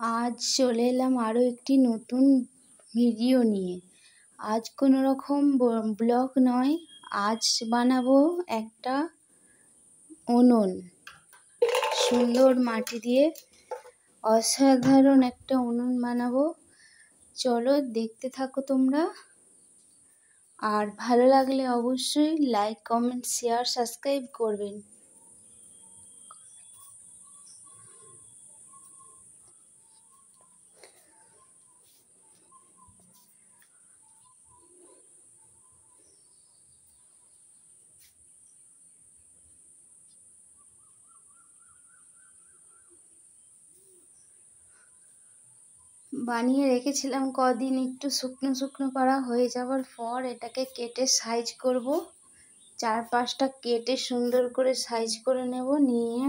আজ চলে এলাম আরও একটি নতুন ভিডিও নিয়ে। আজ কোনো রকম ব্লগ নয়, আজ বানাবো একটা উনুন। সুন্দর মাটি দিয়ে অসাধারণ একটা উনুন বানাবো। চলো দেখতে থাকো তোমরা। আর ভালো লাগলে অবশ্যই লাইক, কমেন্ট, শেয়ার, সাবস্ক্রাইব করবেন। বানিয়ে রেখেছিলাম কদিন, একটু শুকনো শুকনো করা হয়ে যাওয়ার পর এটাকে কেটে সাইজ করব। 4-5টা কেটে সুন্দর করে সাইজ করে নেব। নিয়ে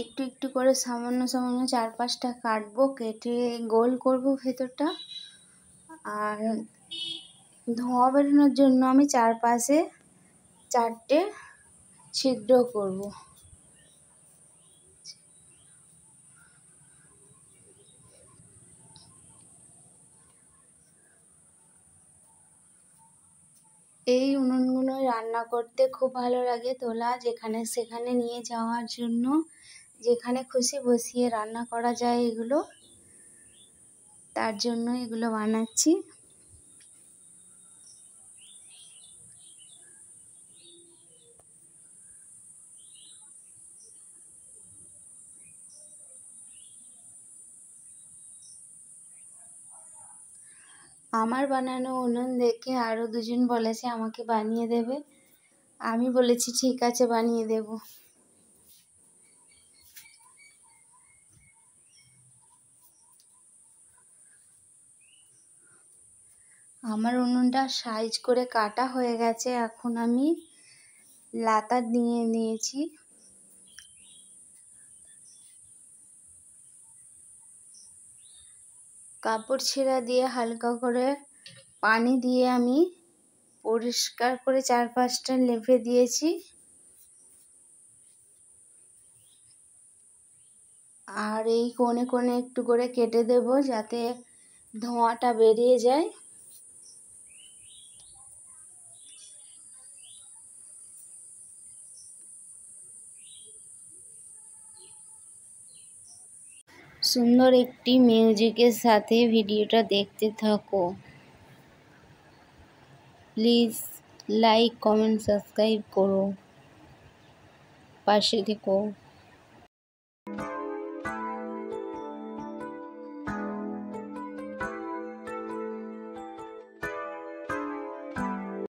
একটু একটু করে সামান্য সামান্য 4-5টা কাটবো, কেটে গোল করব ভেতরটা। আর ধোঁয়া বেরোনোর জন্য আমি চারপাশে 4টে ছিদ্র করব। এই উনুনগুলো রান্না করতে খুব ভালো লাগে। তোলা যেখানে সেখানে নিয়ে যাওয়ার জন্য, যেখানে খুশি বসিয়ে রান্না করা যায় এগুলো, তার জন্য এগুলো বানাচ্ছি। আমার বানানো উনুন দেখে আরও দুজন বলেছে আমাকে বানিয়ে দেবে। আমি বলেছি ঠিক আছে, বানিয়ে দেব। আমার উনুনটা সাইজ করে কাটা হয়ে গেছে। এখন আমি লাতা নিয়ে নিয়েছি। কাপড় ছেঁড়া দিয়ে হালকা করে পানি দিয়ে আমি পরিষ্কার করে 4-5টা লেপে দিয়েছি। আর এই কোণে কোণে একটু করে কেটে দেব যাতে ধোঁয়াটা বেরিয়ে যায়। সুন্দর একটি মিউজিকের সাথে ভিডিওটা দেখতে থাকো। প্লিজ লাইক, কমেন্ট, সাবস্ক্রাইব করো, পাশে থেকো।